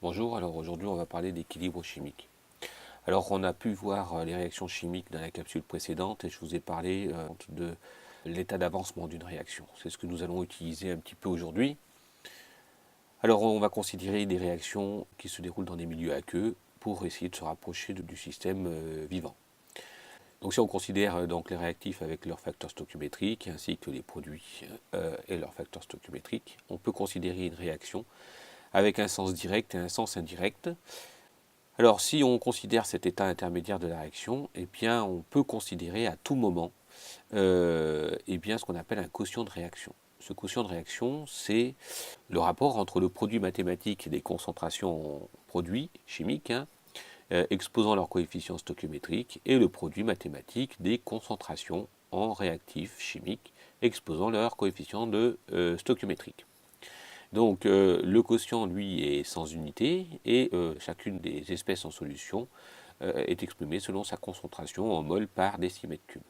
Bonjour, alors aujourd'hui on va parler d'équilibre chimique. Alors on a pu voir les réactions chimiques dans la capsule précédente et je vous ai parlé de l'état d'avancement d'une réaction. C'est ce que nous allons utiliser un petit peu aujourd'hui. Alors on va considérer des réactions qui se déroulent dans des milieux aqueux pour essayer de se rapprocher du système vivant. Donc si on considère donc les réactifs avec leurs facteurs stoichiométriques ainsi que les produits et leurs facteurs stoichiométriques, on peut considérer une réaction avec un sens direct et un sens indirect. Alors, si on considère cet état intermédiaire de la réaction, eh bien, on peut considérer à tout moment eh bien, ce qu'on appelle un quotient de réaction. Ce quotient de réaction, c'est le rapport entre le produit mathématique des concentrations en produits chimiques, exposant leur coefficient stoichiométrique, et le produit mathématique des concentrations en réactifs chimiques, exposant leur coefficient de stoichiométrique. Donc le quotient, lui, est sans unité et chacune des espèces en solution est exprimée selon sa concentration en mol par décimètre cube.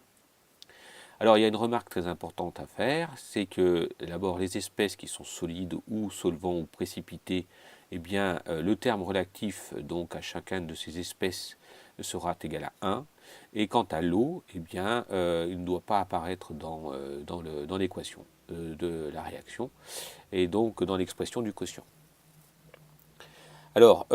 Alors il y a une remarque très importante à faire, c'est que d'abord les espèces qui sont solides ou solvants ou précipités, eh bien le terme relatif donc à chacune de ces espèces sera égal à 1. Et quant à l'eau, eh bien il ne doit pas apparaître dans l'équation de la réaction et donc dans l'expression du quotient. Alors,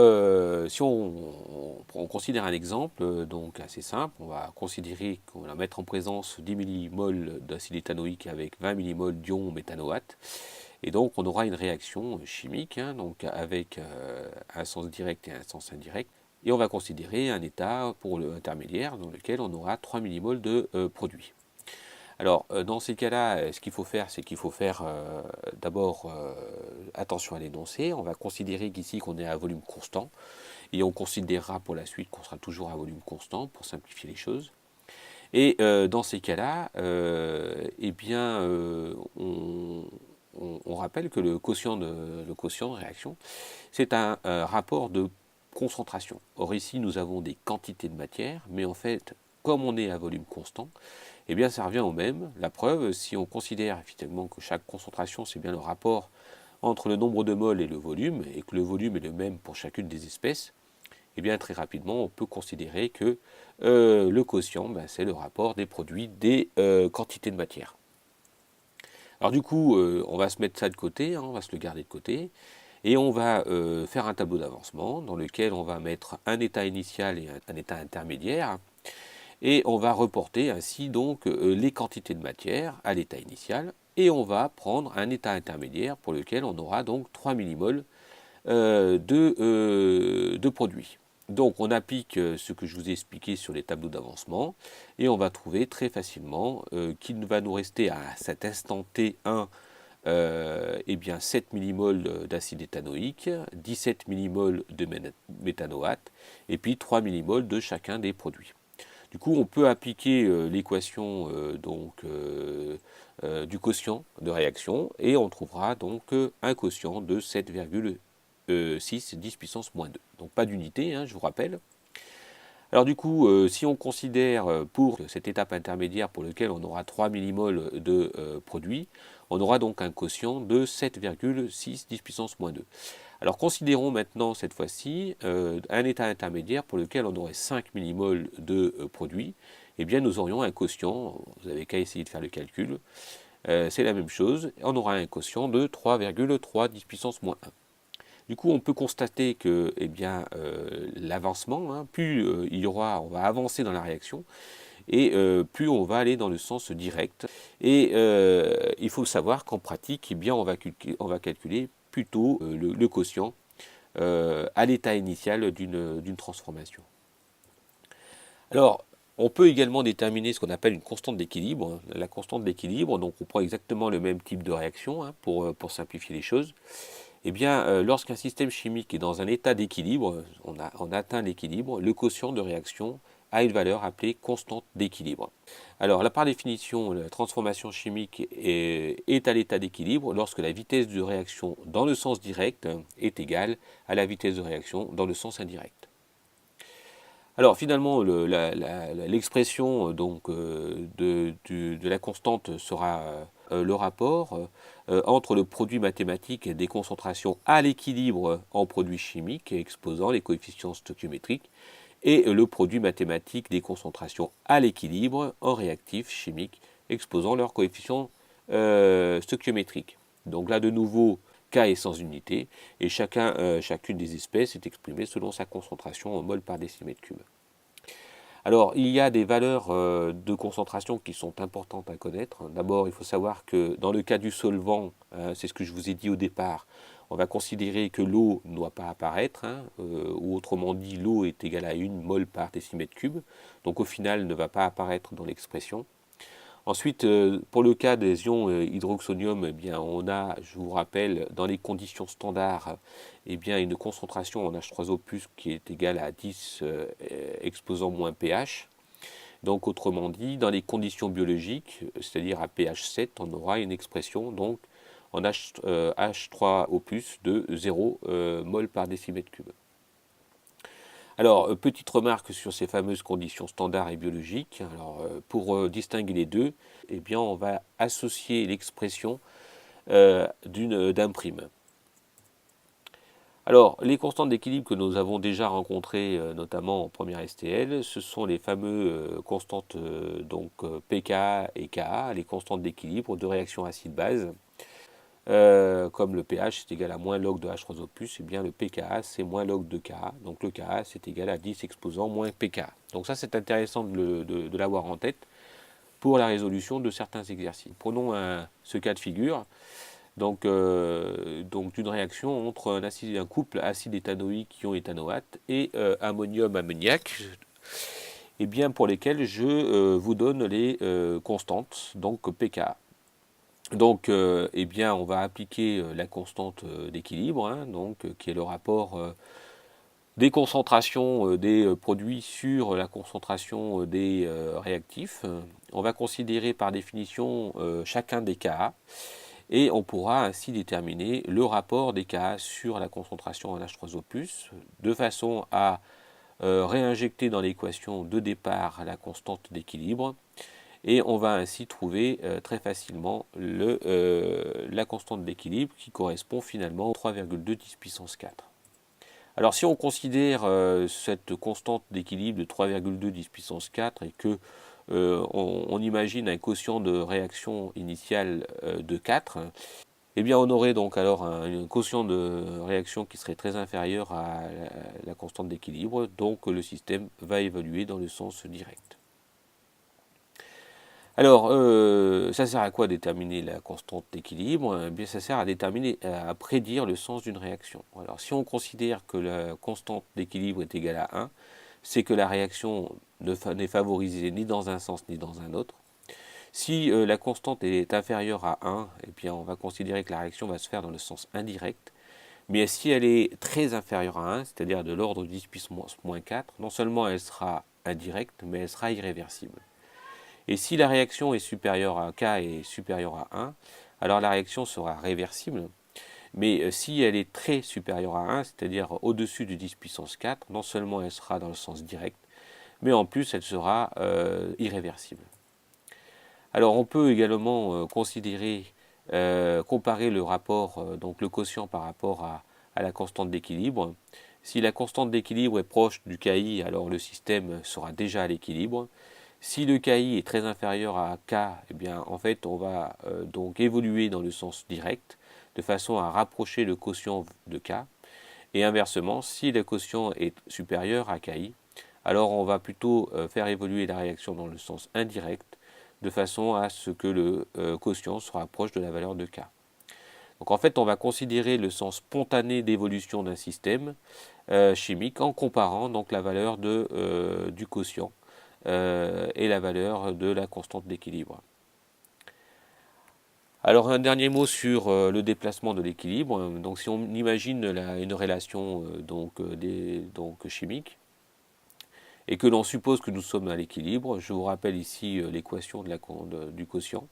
si on considère un exemple donc assez simple, on va considérer qu'on va mettre en présence 10 millimoles d'acide éthanoïque avec 20 millimoles d'ion méthanoate. Et donc, on aura une réaction chimique, donc avec un sens direct et un sens indirect. Et on va considérer un état pour l'intermédiaire dans lequel on aura 3 millimoles de produit. Alors, dans ces cas-là, ce qu'il faut faire, c'est qu'il faut faire d'abord attention à l'énoncé. On va considérer qu'ici qu'on est à volume constant, et on considérera pour la suite qu'on sera toujours à volume constant pour simplifier les choses. Et dans ces cas-là, eh bien, on rappelle que le quotient de réaction, c'est un rapport de concentration. Or ici, nous avons des quantités de matière, mais en fait, comme on est à volume constant, eh bien ça revient au même. La preuve, si on considère effectivement que chaque concentration, c'est bien le rapport entre le nombre de moles et le volume, et que le volume est le même pour chacune des espèces, eh bien très rapidement, on peut considérer que le quotient, c'est le rapport des produits des quantités de matière. Alors du coup, on va se mettre ça de côté, on va se le garder de côté, et on va faire un tableau d'avancement dans lequel on va mettre un état initial et un état intermédiaire. Et on va reporter ainsi donc les quantités de matière à l'état initial et on va prendre un état intermédiaire pour lequel on aura donc 3 millimoles de produit. Donc on applique ce que je vous ai expliqué sur les tableaux d'avancement et on va trouver très facilement qu'il va nous rester à cet instant T1 eh bien 7 millimoles d'acide éthanoïque, 17 millimoles de méthanoate et puis 3 millimoles de chacun des produits. Du coup, on peut appliquer l'équation du quotient de réaction et on trouvera donc un quotient de 7,6 10 puissance moins 2. Donc pas d'unité, je vous rappelle. Alors du coup, si on considère pour cette étape intermédiaire pour laquelle on aura 3 millimoles de produit, on aura donc un quotient de 7,6 10 puissance moins 2. Alors considérons maintenant cette fois-ci un état intermédiaire pour lequel on aurait 5 millimoles de produit. Eh bien nous aurions un quotient, vous n'avez qu'à essayer de faire le calcul, c'est la même chose, on aura un quotient de 3,3 10 puissance moins 1. Du coup, on peut constater que eh bien, l'avancement, plus il y aura, on va avancer dans la réaction, et plus on va aller dans le sens direct. Et il faut savoir qu'en pratique, eh bien, on va calculer plutôt le quotient à l'état initial d'une transformation. Alors, on peut également déterminer ce qu'on appelle une constante d'équilibre. La constante d'équilibre, donc on prend exactement le même type de réaction pour simplifier les choses. Eh bien, lorsqu'un système chimique est dans un état d'équilibre, on atteint l'équilibre, le quotient de réaction a une valeur appelée constante d'équilibre. Alors, par définition, la transformation chimique est à l'état d'équilibre lorsque la vitesse de réaction dans le sens direct est égale à la vitesse de réaction dans le sens indirect. Alors finalement, l'expression de la constante sera le rapport entre le produit mathématique des concentrations à l'équilibre en produits chimiques exposant les coefficients stoichiométriques et le produit mathématique des concentrations à l'équilibre en réactifs chimiques exposant leurs coefficients stoichiométriques. Donc là de nouveau, K est sans unité et chacune des espèces est exprimée selon sa concentration en mol par décimètre cube. Alors, il y a des valeurs de concentration qui sont importantes à connaître. D'abord, il faut savoir que dans le cas du solvant, c'est ce que je vous ai dit au départ, on va considérer que l'eau ne doit pas apparaître, ou autrement dit, l'eau est égale à 1 mol par décimètre cube, donc au final, elle ne va pas apparaître dans l'expression. Ensuite, pour le cas des ions hydroxonium, eh bien, on a, je vous rappelle, dans les conditions standards, eh bien, une concentration en H3O+, qui est égale à 10 exposant moins pH. Donc, autrement dit, dans les conditions biologiques, c'est-à-dire à pH 7, on aura une expression donc en H3O+, de 0 mol par décimètre cube. Alors, petite remarque sur ces fameuses conditions standards et biologiques. Alors, pour distinguer les deux, eh bien, on va associer l'expression d'un prime. Alors, les constantes d'équilibre que nous avons déjà rencontrées, notamment en première STL, ce sont les fameuses constantes pK et Ka, les constantes d'équilibre de réaction acide-base. Comme le pH c'est égal à moins log de H3O+, et bien le pKa c'est moins log de Ka. Donc le Ka c'est égal à 10 exposant moins pK. Donc ça c'est intéressant de l'avoir en tête pour la résolution de certains exercices. Prenons ce cas de figure. Donc d'une réaction entre un couple acide éthanoïque ion éthanoate et ammonium ammoniac, et bien pour lesquels je vous donne les constantes, donc pKa. Donc, eh bien, on va appliquer la constante d'équilibre, qui est le rapport des concentrations des produits sur la concentration des réactifs. On va considérer par définition chacun des Ka et on pourra ainsi déterminer le rapport des Ka sur la concentration en H3O+, de façon à réinjecter dans l'équation de départ la constante d'équilibre. Et on va ainsi trouver très facilement la constante d'équilibre qui correspond finalement à 3,2 10 puissance 4. Alors si on considère cette constante d'équilibre de 3,2 10 puissance 4 et que on imagine un quotient de réaction initiale de 4, eh bien on aurait donc alors un quotient de réaction qui serait très inférieur à la constante d'équilibre, donc le système va évoluer dans le sens direct. Alors, ça sert à quoi déterminer la constante d'équilibre? Eh bien, ça sert à prédire le sens d'une réaction. Alors, si on considère que la constante d'équilibre est égale à 1, c'est que la réaction n'est favorisée ni dans un sens ni dans un autre. Si la constante est inférieure à 1, eh bien, on va considérer que la réaction va se faire dans le sens indirect. Mais si elle est très inférieure à 1, c'est-à-dire de l'ordre de 10 puissance moins 4, non seulement elle sera indirecte, mais elle sera irréversible. Et si la réaction est supérieure à K et supérieure à 1, alors la réaction sera réversible. Mais si elle est très supérieure à 1, c'est-à-dire au-dessus du 10 puissance 4, non seulement elle sera dans le sens direct, mais en plus elle sera irréversible. Alors on peut également considérer, comparer le rapport, donc le quotient par rapport à la constante d'équilibre. Si la constante d'équilibre est proche du KI, alors le système sera déjà à l'équilibre. Si le KI est très inférieur à K, eh bien, en fait, on va donc évoluer dans le sens direct, de façon à rapprocher le quotient de K. Et inversement, si le quotient est supérieur à KI, alors on va plutôt faire évoluer la réaction dans le sens indirect, de façon à ce que le quotient se rapproche de la valeur de K. Donc en fait, on va considérer le sens spontané d'évolution d'un système chimique en comparant donc la valeur du quotient et la valeur de la constante d'équilibre. Alors un dernier mot sur le déplacement de l'équilibre. Donc si on imagine une relation chimique et que l'on suppose que nous sommes à l'équilibre, je vous rappelle ici l'équation du quotient.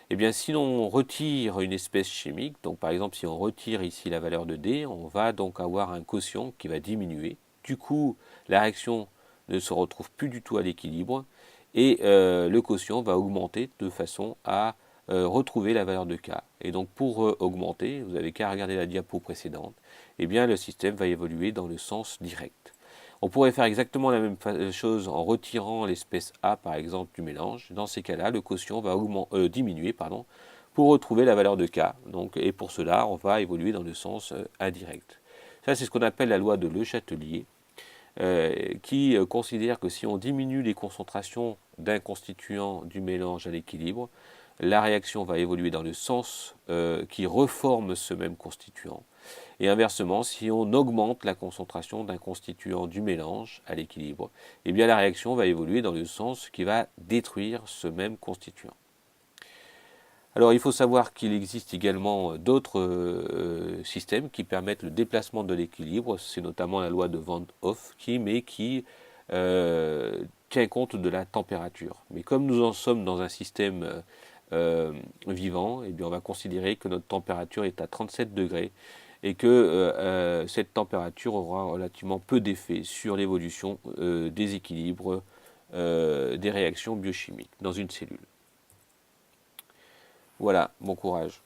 Eh bien si l'on retire une espèce chimique, donc par exemple si on retire ici la valeur de D, on va donc avoir un quotient qui va diminuer. Du coup la réaction ne se retrouve plus du tout à l'équilibre et le quotient va augmenter de façon à retrouver la valeur de K. Et donc pour augmenter, vous n'avez qu'à regarder la diapo précédente, eh bien le système va évoluer dans le sens direct. On pourrait faire exactement la même chose en retirant l'espèce A par exemple du mélange. Dans ces cas-là, le quotient va diminuer pour retrouver la valeur de K. Donc, et pour cela, on va évoluer dans le sens indirect. Ça, c'est ce qu'on appelle la loi de Le Châtelier, qui considère que si on diminue les concentrations d'un constituant du mélange à l'équilibre, la réaction va évoluer dans le sens qui reforme ce même constituant. Et inversement, si on augmente la concentration d'un constituant du mélange à l'équilibre, eh bien la réaction va évoluer dans le sens qui va détruire ce même constituant. Alors il faut savoir qu'il existe également d'autres systèmes qui permettent le déplacement de l'équilibre, c'est notamment la loi de Van Hoff qui tient compte de la température. Mais comme nous en sommes dans un système vivant, eh bien on va considérer que notre température est à 37 degrés et que cette température aura relativement peu d'effet sur l'évolution des équilibres des réactions biochimiques dans une cellule. Voilà, bon courage.